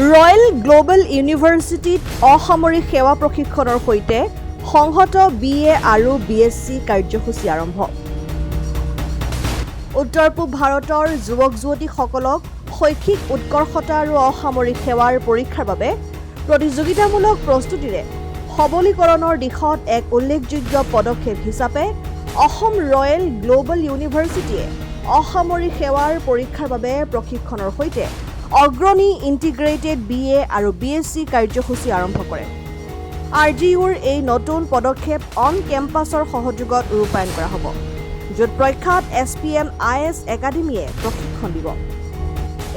Royal global ইউনিভাৰ্চিটিত অসামৰিক সেৱা প্ৰশিক্ষণৰ সৈতে সংহত BA আৰু BSc কাৰ্যসূচী আৰম্ভ। উত্তৰ পূব ভাৰতৰ যুৱক-যুৱতীসকলক শৈক্ষিক উৎকৰ্ষতা আৰু অসামৰিক সেৱাৰ পৰীক্ষাৰ বাবে প্ৰতিযোগিতামূলক প্ৰস্তুতিৰে সবলীকৰণৰ দিশত এক উল্লেখযোগ্য পদক্ষেপ হিচাপে অসম ৰয়েল গ্লোবেল ইউনিভাৰ্চিটিয়ে অসামৰিক সেৱাৰ পৰীক্ষাৰ বাবে প্ৰশিক্ষণৰ সৈতে অগ্ৰণী ইণ্টিগ্ৰেটেড BA আৰু BSc কাৰ্যসূচী আৰম্ভ কৰে। RGUৰ এই নতুন পদক্ষেপ অন কেম্পাছৰ সহযোগত ৰূপায়ণ কৰা হ'ব, য'ত প্ৰখ্যাত SPM IS একাডেমীয়ে প্ৰশিক্ষণ দিব।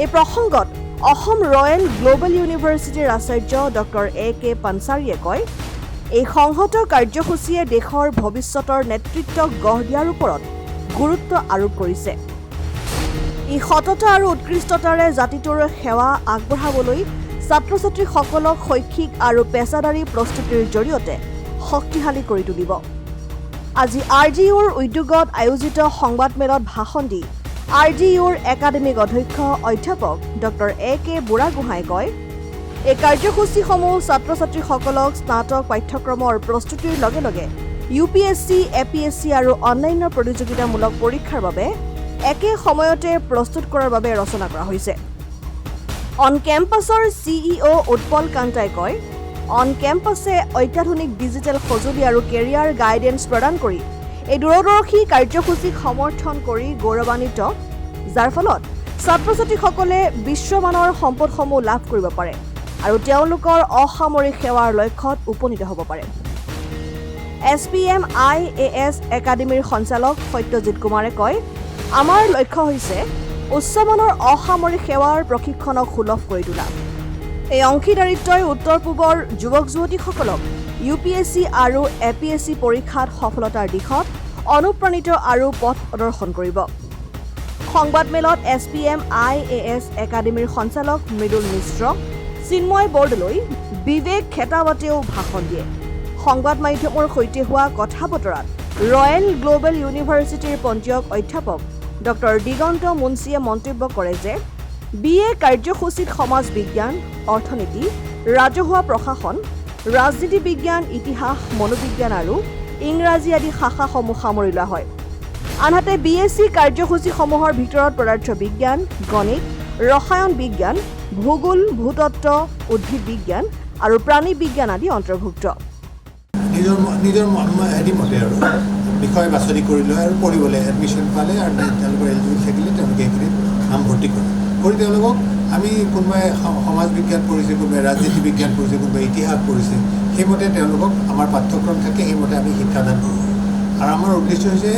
এই প্ৰসংগত অসম ৰয়েল গ্লোবেল ইউনিভাৰ্চিটিৰ আচাৰ্য ডক্টৰ AK পানচাৰীয়ে কয়, এই সংহত কাৰ্যসূচীয়ে দেশৰ ভৱিষ্যতৰ নেতৃত্বক গঢ় দিয়াৰ ওপৰত গুৰুত্ব আৰোপ কৰিছে। ই সততা আৰু উৎকৃষ্টতাৰে জাতিটোৰ সেৱা আগবঢ়াবলৈ ছাত্ৰ-ছাত্ৰীসকলক শৈক্ষিক আৰু পেছাদাৰী প্ৰস্তুতিৰ জৰিয়তে শক্তিশালী কৰি তুলিব। আজি RGUৰ উদ্যোগত আয়োজিত সংবাদমেলত ভাষণ দি RGUৰ একাডেমিক অধ্যক্ষ অধ্যাপক ডক্টৰ AK বুঢ়াগোহাঁই কয়, এই কাৰ্যসূচীসমূহ ছাত্ৰ-ছাত্ৰীসকলক স্নাতক পাঠ্যক্ৰমৰ প্ৰস্তুতিৰ লগে লগে UPSC, APSC আৰু অন্যান্য প্ৰতিযোগিতামূলক পৰীক্ষাৰ বাবে একে সময়তে প্ৰস্তুত কৰাৰ বাবে ৰচনা কৰা হৈছে। অন কেম্পাছৰ CEO উৎপল কান্তাই কয়, অন কেম্পাছে অত্যাধুনিক ডিজিটেল সঁজুলি আৰু কেৰিয়াৰ গাইডেন্স প্ৰদান কৰি এই দূৰদৰ্শী কাৰ্যসূচীক সমৰ্থন কৰি গৌৰৱান্বিত, যাৰ ফলত ছাত্ৰ-ছাত্ৰীসকলে বিশ্বমানৰ সম্পদসমূহ লাভ কৰিব পাৰে আৰু তেওঁলোকৰ অসামৰিক সেৱাৰ লক্ষ্যত উপনীত হ'ব পাৰে। SPM IAS একাডেমীৰ সঞ্চালক সত্যজিৎ কুমাৰে কয়, আমাৰ লক্ষ্য হৈছে উচ্চমানৰ অসামৰিক সেৱাৰ প্ৰশিক্ষণক সুলভ কৰি তোলা। এই অংশীদাৰিত্বই উত্তৰ পূবৰ যুৱক-যুৱতীসকলক UPSC আৰু APSC পৰীক্ষাত সফলতাৰ দিশত অনুপ্ৰাণিত আৰু পথ প্ৰদৰ্শন কৰিব। সংবাদমেলত SPM IAS একাডেমীৰ সঞ্চালক মৃদুল মিশ্ৰ, চিন্ময় বৰদলৈ, বিবেক খেতাৱতেও ভাষণ দিয়ে। সংবাদ মাধ্যমৰ সৈতে হোৱা কথা-বতৰাত ৰয়েল গ্লোবেল ইউনিভাৰ্চিটিৰ পঞ্জীয়ক অধ্যাপক ডক্টৰ দিগন্ত মুন্সিয়ে মন্তব্য কৰে যে BA কাৰ্যসূচীত সমাজ বিজ্ঞান, অৰ্থনীতি, ৰাজহুৱা প্ৰশাসন, ৰাজনীতি বিজ্ঞান, ইতিহাস, মনোবিজ্ঞান আৰু ইংৰাজী আদি শাখাসমূহ সামৰি লোৱা হয়। আনহাতে BSc কাৰ্যসূচীসমূহৰ ভিতৰত পদাৰ্থ বিজ্ঞান, গণিত, ৰসায়ন বিজ্ঞান, ভূগোল, ভূতত্ত্ব, উদ্ভিদ বিজ্ঞান আৰু প্ৰাণী বিজ্ঞান আদি অন্তৰ্ভুক্ত। নিজৰ হেৰি মতে আৰু বিষয় বাছনি কৰি লয় আৰু পঢ়িবলৈ এডমিশ্যন পালে আৰু তেওঁলোকৰ এলিজিবল থাকিলে তেওঁলোকে এইখিনিত নামভৰ্তি কৰি তেওঁলোকক আমি কোনোবাই সমাজ বিজ্ঞান পঢ়িছে, কোনোবাই ৰাজনীতি বিজ্ঞান পঢ়িছে, কোনোবাই ইতিহাস পঢ়িছে, সেইমতে তেওঁলোকক আমাৰ পাঠ্যক্ৰম থাকে, সেইমতে আমি শিক্ষাদান কৰোঁ। আৰু আমাৰ উদ্দেশ্য হৈছে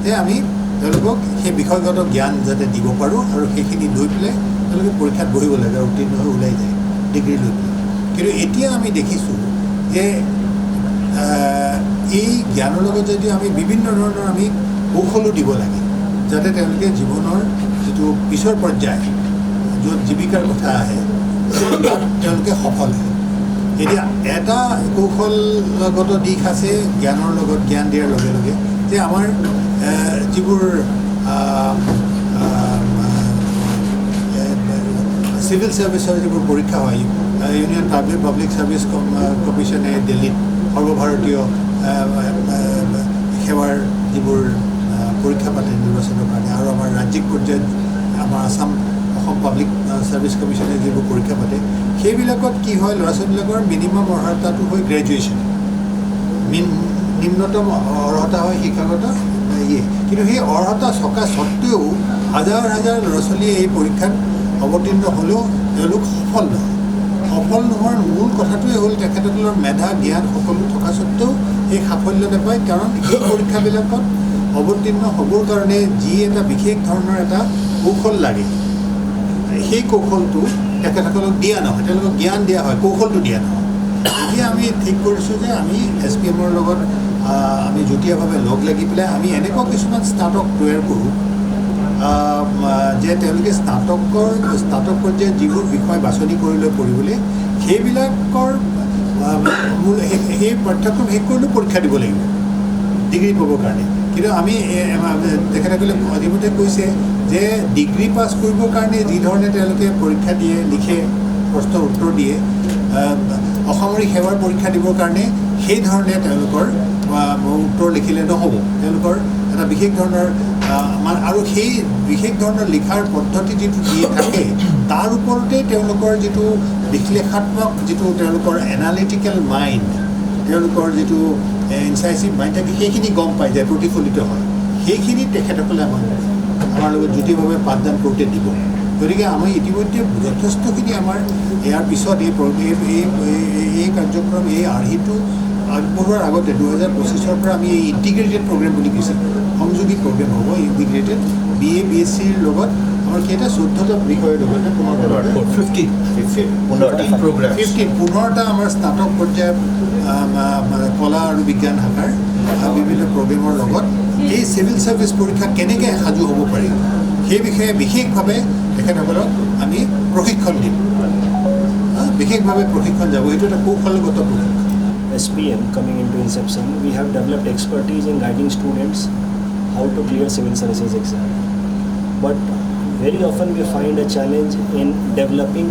যে আমি তেওঁলোকক সেই বিষয়গত জ্ঞান যাতে দিব পাৰোঁ আৰু সেইখিনি লৈ পেলাই তেওঁলোকে পৰীক্ষাত বহিব লাগে আৰু উত্তীৰ্ণ হৈ ওলাই যায় ডিগ্ৰী লৈ পেলাই। কিন্তু এতিয়া আমি দেখিছোঁ যে এই জ্ঞানৰ লগত যদি আমি বিভিন্ন ধৰণৰ আমি কৌশলো দিব লাগে, যাতে তেওঁলোকে জীৱনৰ যিটো পিছৰ পৰ্যায় য'ত জীৱিকাৰ কথা আহে তেওঁলোকে সফল হয়। এতিয়া এটা কৌশলগত দিশ আছে জ্ঞানৰ লগত জ্ঞান দিয়াৰ লগে লগে যে আমাৰ যিবোৰ চিভিল ছাৰ্ভিচৰ যিবোৰ পৰীক্ষা হয়, ইউনিয়ন পাব্লিক ছাৰ্ভিচ কমিশ্যনে দিল্লীত সৰ্বভাৰতীয় সেৱাৰ যিবোৰ পৰীক্ষা পাতে নিৰ্বাচনৰ কাৰণে, আৰু আমাৰ ৰাজ্যিক পৰ্যায়ত আমাৰ অসম পাব্লিক ছাৰ্ভিচ কমিশ্যনে যিবোৰ পৰীক্ষা পাতে, সেইবিলাকত কি হয়, ল'ৰা ছোৱালীবিলাকৰ মিনিমাম অৰ্হতাটো হয় গ্ৰেজুৱেশ্যন, নিম্নতম অৰ্হতা হয় শিক্ষাগত কিন্তু সেই অৰ্হতা থকা স্বত্বেও হাজাৰ হাজাৰ ল'ৰা ছোৱালীয়ে এই পৰীক্ষাত অৱতীৰ্ণ হ'লেও তেওঁলোক সফল নহয়। সফল নোহোৱাৰ মূল কথাটোৱে হ'ল তেখেতসকলৰ মেধা জ্ঞান সকলো থকা স্বত্বেও এই সাফল্য নাপায়, কাৰণ এই পৰীক্ষাবিলাকত অৱতীৰ্ণ হ'বৰ কাৰণে যি এটা বিশেষ ধৰণৰ এটা কৌশল লাগে, সেই কৌশলটো তেখেতসকলক দিয়া নহয়, তেওঁলোকক জ্ঞান দিয়া হয়, কৌশলটো দিয়া নহয়। এতিয়া আমি ঠিক কৰিছোঁ যে আমি SPMৰ লগত আমি যুটীয়াভাৱে লগ লাগি পেলাই আমি এনেকুৱা কিছুমান স্নাতক তৈয়াৰ কৰোঁ যে তেওঁলোকে স্নাতক পৰ্যায়ত যিবোৰ বিষয় বাছনি কৰি লৈ পঢ়িবলৈ, সেইবিলাকৰ সেই পাঠ্যক্ৰম শেষ কৰিলেও পৰীক্ষা দিব লাগিব ডিগ্ৰী পাবৰ কাৰণে। কিন্তু আমি তেখেতসকলে ইতিমধ্যে কৈছে যে ডিগ্ৰী পাছ কৰিবৰ কাৰণে যি ধৰণে তেওঁলোকে পৰীক্ষা দিয়ে, লিখে, প্ৰশ্নৰ উত্তৰ দিয়ে অসামৰিক সেৱাৰ পৰীক্ষা দিবৰ কাৰণে সেই ধৰণে তেওঁলোকৰ উত্তৰ লিখিলে নহ'ব তেওঁলোকৰ এটা বিশেষ ধৰণৰ আৰু সেই বিশেষ ধৰণৰ লিখাৰ পদ্ধতি যিটো দি থাকে তাৰ ওপৰতে তেওঁলোকৰ যিটো বিশ্লেষাত্মক যিটো তেওঁলোকৰ এনালিটিকেল মাইণ্ড তেওঁলোকৰ যিটো ইনচাইচিভ মাইণ্ড থাকে সেইখিনি গম পাই যায় প্ৰতিফলিত হয় সেইখিনি তেখেতসকলে আমাৰ লগত যুটিভাৱে পাঠদান কৰোঁতে দিব গতিকে আমি ইতিমধ্যে যথেষ্টখিনি আমাৰ ইয়াৰ পিছত এই কাৰ্যক্ৰম এই আৰ্হিটো আগবঢ়োৱাৰ আগতে 2025 পৰা আমি এই ইণ্টিগ্ৰেটেড প্ৰগ্ৰেম বুলি কৈছোঁ সংযোগী প্ৰগ্ৰেম হ'ব ইণ্টিগ্ৰেটেড BA BSCৰ লগত আমাৰ কেইটা 14টা বিষয়ৰ লগতে 15টা আমাৰ স্নাতক পৰ্যায়ৰ কলা আৰু বিজ্ঞান শাখাৰ বিভিন্ন প্ৰগ্ৰেমৰ লগত এই চিভিল ছাৰ্ভিচ পৰীক্ষা কেনেকৈ সাজু হ'ব পাৰি সেই বিষয়ে বিশেষভাৱে তেখেতসকলক আমি প্ৰশিক্ষণ দিম বিশেষভাৱে প্ৰশিক্ষণ যাব এইটো এটা কৌশলগত প্ৰশিক্ষণ SPM coming into inception, we have developed expertise in guiding students how to clear civil services exam. But very often we find a challenge in developing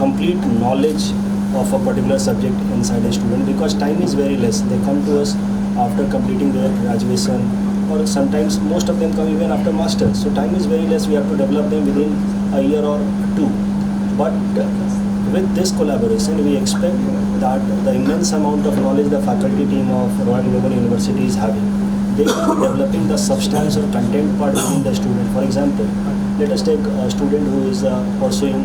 complete knowledge of a particular subject inside a student because time is very less. They come to us after completing their graduation or sometimes most of them come even after masters. So time is very less. We have to develop them within a year or two. But with this collaboration, we expect that the immense amount of knowledge the faculty team of Royal Global University is having, they will be developing the substance or content part within the student. For example, let us take a student who is pursuing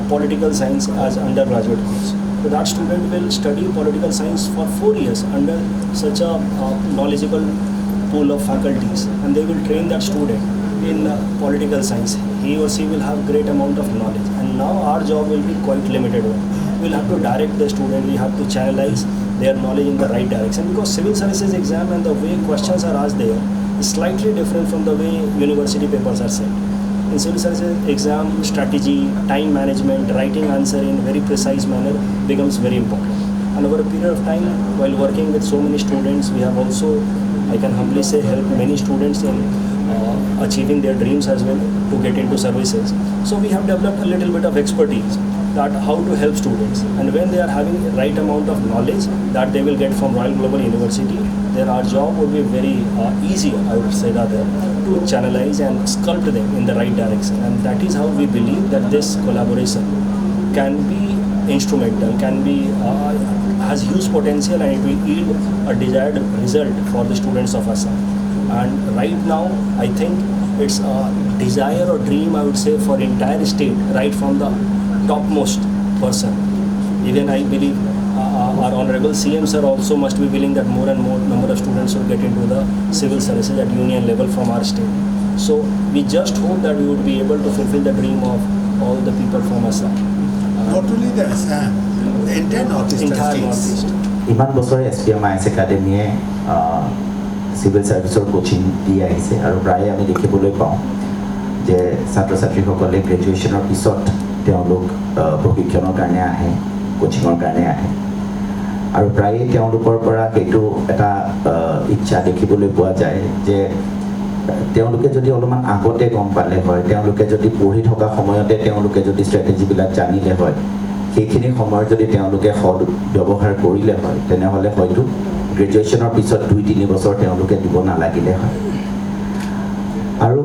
political science as undergraduate course. So that student will study political science for 4 years under such a knowledgeable pool of faculties, and they will train that student in political science. He or she will have great amount of knowledge, and now our job will be quite limited one. We'll have to direct the student, we have to channelize their knowledge in the right direction because civil services exam and the way questions are asked there is slightly different from the way university papers are set. In civil services exam, strategy, time management, writing answer in very precise manner becomes very important. And over a period of time, while working with so many students, we have also, I can humbly say, helped many students in achieving their dreams as well to get into services. So we have developed a little bit of expertise that how to help students, and when they are having the right amount of knowledge that they will get from Royal Global University, then our job would be very easy, I would say rather, to channelize and sculpt them in the right direction. And that is how we believe that this collaboration can be instrumental, can be has huge potential, and it will yield a desired result for the students of Assam. And right now, I think it's a desire or dream, I would say, for entire state, right from the topmost person. Even I believe our honorable CM sir also must be willing that more and more number of students will get into the civil services at union level from our state. So we just hope that we would be able to fulfill the dream of all the people from Assam. Not only the Assam, the entire Northeastern Entire states. Northeast. ইমান বছৰে SPM IS একাডেমীয়ে civil ছাৰ্ভিচৰ coaching দি আহিছে আৰু প্ৰায়ে আমি দেখিবলৈ পাওঁ যে ছাত্ৰ ছাত্ৰীসকলে গ্ৰেজুৱেশ্যনৰ পিছত তেওঁলোক প্ৰশিক্ষণৰ কাৰণে আহে কোচিঙৰ কাৰণে আহে আৰু প্ৰায়ে তেওঁলোকৰ পৰা সেইটো এটা ইচ্ছা দেখিবলৈ পোৱা যায় যে তেওঁলোকে যদি অলপমান আগতে গম পালে হয় তেওঁলোকে যদি পঢ়ি থকা সময়তে তেওঁলোকে যদি ষ্ট্ৰেটেজিবিলাক জানিলে হয় সেইখিনি সময়ত যদি তেওঁলোকে সদ ব্যৱহাৰ কৰিলে হয় তেনেহ'লে হয়তো গ্ৰেজুৱেশ্যনৰ পিছত 2-3 বছৰ তেওঁলোকে দিব নালাগিলে হয় আৰু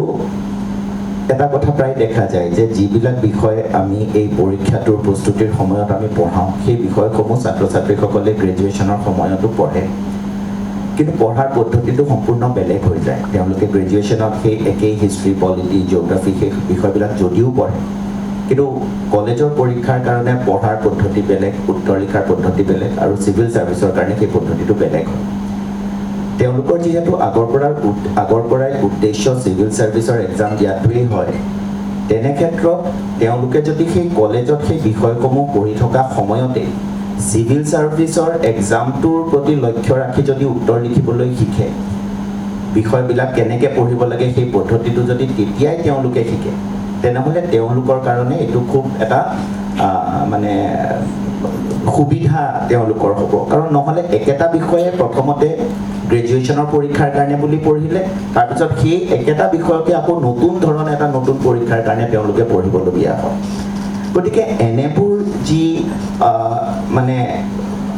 এটা কথা প্ৰায় দেখা যায় যে যিবিলাক বিষয় আমি এই পৰীক্ষাটোৰ প্ৰস্তুতিৰ সময়ত আমি পঢ়াওঁ সেই বিষয়সমূহ ছাত্ৰ ছাত্ৰীসকলে গ্ৰেজুৱেশ্যনৰ সময়তো পঢ়ে কিন্তু পঢ়াৰ পদ্ধতিটো সম্পূৰ্ণ বেলেগ হৈ যায় তেওঁলোকে গ্ৰেজুৱেশ্যনত সেই একেই হিষ্ট্ৰী পলিটি জিঅ'গ্ৰাফি সেই বিষয়বিলাক যদিও পঢ়ে কিন্তু কলেজৰ পৰীক্ষাৰ কাৰণে পঢ়াৰ পদ্ধতি বেলেগ উত্তৰ লিখাৰ পদ্ধতি বেলেগ আৰু চিভিল ছাৰ্ভিচৰ কাৰণে সেই পদ্ধতিটো বেলেগ হয় তেওঁলোকৰ যিহেতু আগৰ পৰাই উদ্দেশ্য চিভিল ছাৰ্ভিচৰ এক্সাম দিয়াটোৱেই হয় তেনে ক্ষেত্ৰত তেওঁলোকে যদি সেই কলেজত সেই বিষয়সমূহ পঢ়ি থকা সময়তে চিভিল ছাৰ্ভিচৰ এক্সামটোৰ প্ৰতি লক্ষ্য ৰাখি যদি উত্তৰ লিখিবলৈ শিকে বিষয়বিলাক কেনেকৈ পঢ়িব লাগে সেই পদ্ধতিটো যদি তেতিয়াই তেওঁলোকে শিকে তেনেহ'লে তেওঁলোকৰ কাৰণে এইটো খুব এটা মানে সুবিধা তেওঁলোকৰ হ'ব কাৰণ নহ'লে একেটা বিষয়ে প্ৰথমতে গ্ৰেজুৱেশ্যনৰ পৰীক্ষাৰ কাৰণে বুলি পঢ়িলে তাৰপিছত সেই একেটা বিষয়কে আকৌ নতুন ধৰণে এটা নতুন পৰীক্ষাৰ কাৰণে তেওঁলোকে পঢ়িবলগীয়া হয় গতিকে এনেবোৰ যি মানে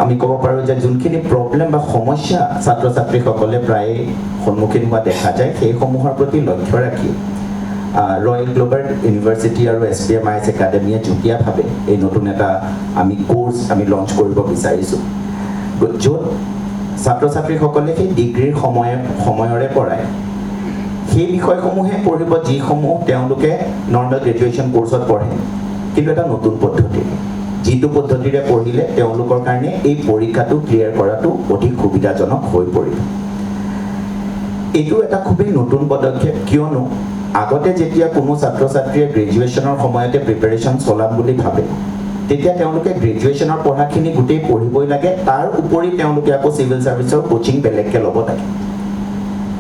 আমি ক'ব পাৰোঁ যে যোনখিনি প্ৰব্লেম বা সমস্যা ছাত্ৰ ছাত্ৰীসকলে প্ৰায়ে সন্মুখীন হোৱা দেখা যায় সেইসমূহৰ প্ৰতি লক্ষ্য ৰাখি ৰয়েল গ্লোবাল ইউনিভাৰ্চিটি আৰু SPMIS একাডেমীয়ে যুটীয়াভাৱে এই নতুন এটা আমি কোৰ্চ আমি লঞ্চ কৰিব বিচাৰিছোঁ, য'ত ছাত্ৰ ছাত্ৰীসকলে সেই ডিগ্ৰীৰ সময়ৰে পৰাই সেই বিষয়সমূহে পঢ়িব যিসমূহ তেওঁলোকে নৰ্মেল গ্ৰেজুৱেশ্যন কোৰ্চত পঢ়ে, কিন্তু এটা নতুন পদ্ধতি, যিটো পদ্ধতিৰে পঢ়িলে তেওঁলোকৰ কাৰণে এই পৰীক্ষাটো ক্লিয়াৰ কৰাটো অধিক সুবিধাজনক হৈ পৰিব। এইটো এটা খুবেই নতুন পদক্ষেপ, কিয়নো আগতে যেতিয়া কোনো ছাত্ৰ ছাত্ৰীয়ে গ্ৰেজুৱেশ্যনৰ সময়তে প্ৰিপেৰেশ্যন চলাম বুলি ভাবে তেতিয়া তেওঁলোকে গ্ৰেজুৱেশ্যনৰ পঢ়াখিনি গোটেই পঢ়িবই লাগে, তাৰ উপৰি তেওঁলোকে আকৌ চিভিল ছাৰ্ভিচৰ কোচিং বেলেগকৈ ল'ব লাগে।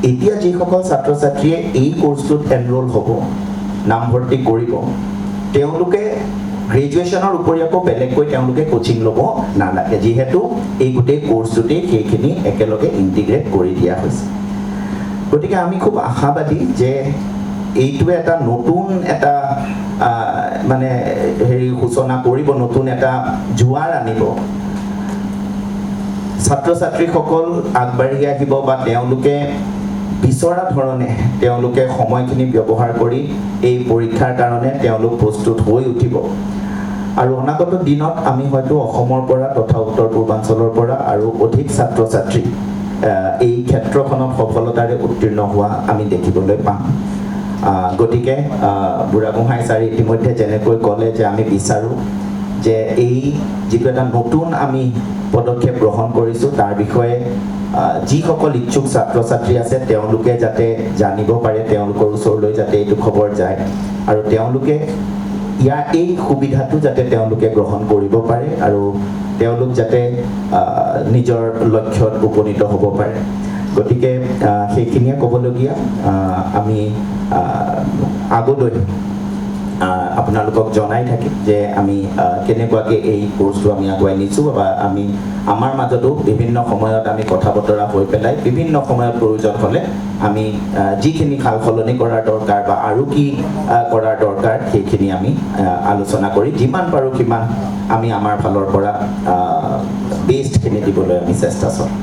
এতিয়া যিসকল ছাত্ৰ ছাত্ৰীয়ে এই কোৰ্চটোত এনৰোল হ'ব, নামভৰ্তি কৰিব, তেওঁলোকে গ্ৰেজুৱেশ্যনৰ উপৰি আকৌ বেলেগকৈ তেওঁলোকে কোচিং ল'ব নালাগে, যিহেতু এই গোটেই কোৰ্চটোতেই সেইখিনি একেলগে ইণ্টিগ্ৰেট কৰি দিয়া হৈছে। গতিকে আমি খুব আশাবাদী যে এইটোৱে এটা নতুন এটা মানে সূচনা কৰিব, নতুন এটা জোৱাৰ আনিব। ছাত্ৰ ছাত্ৰীসকল আগবাঢ়ি আহিব বা তেওঁলোকে বিচৰা ধৰণে তেওঁলোকে সময়খিনি ব্যৱহাৰ কৰি এই পৰীক্ষাৰ কাৰণে তেওঁলোক প্ৰস্তুত হৈ উঠিব। আৰু অনাগত দিনত আমি হয়তো অসমৰ পৰা তথা উত্তৰ পূৰ্বাঞ্চলৰ পৰা আৰু অধিক ছাত্ৰ ছাত্ৰী এই ক্ষেত্ৰখনত সফলতাৰে উত্তীৰ্ণ হোৱা আমি দেখিবলৈ পাম। গতিকে বুঢ়াগোহাঁই ছাৰে ইতিমধ্যে যেনেকৈ ক'লে যে আমি বিচাৰোঁ যে এই যিটো এটা নতুন আমি পদক্ষেপ গ্ৰহণ কৰিছোঁ তাৰ বিষয়ে যিসকল ইচ্ছুক ছাত্ৰ ছাত্ৰী আছে তেওঁলোকে যাতে জানিব পাৰে, তেওঁলোকৰ ওচৰলৈ যাতে এইটো খবৰ যায় আৰু তেওঁলোকে ইয়াৰ এই সুবিধাটো যাতে তেওঁলোকে গ্ৰহণ কৰিব পাৰে আৰু তেওঁলোক যাতে নিজৰ লক্ষ্যত উপনীত হ'ব পাৰে। গতিকে সেইখিনিয়ে ক'বলগীয়া। আমি আগলৈ আপোনালোকক জনাই থাকিম যে আমি কেনেকুৱাকৈ এই কোৰ্চটো আমি আগুৱাই নিছোঁ বা আমি আমাৰ মাজতো বিভিন্ন সময়ত আমি কথা বতৰা হৈ পেলাই বিভিন্ন সময়ত প্ৰয়োজন হ'লে আমি যিখিনি সাল সলনি কৰাৰ দৰকাৰ বা আৰু কি কৰাৰ দৰকাৰ সেইখিনি আমি আলোচনা কৰি যিমান পাৰোঁ সিমান আমি আমাৰ ফালৰ পৰা বেষ্টখিনি দিবলৈ আমি চেষ্টা চলাম।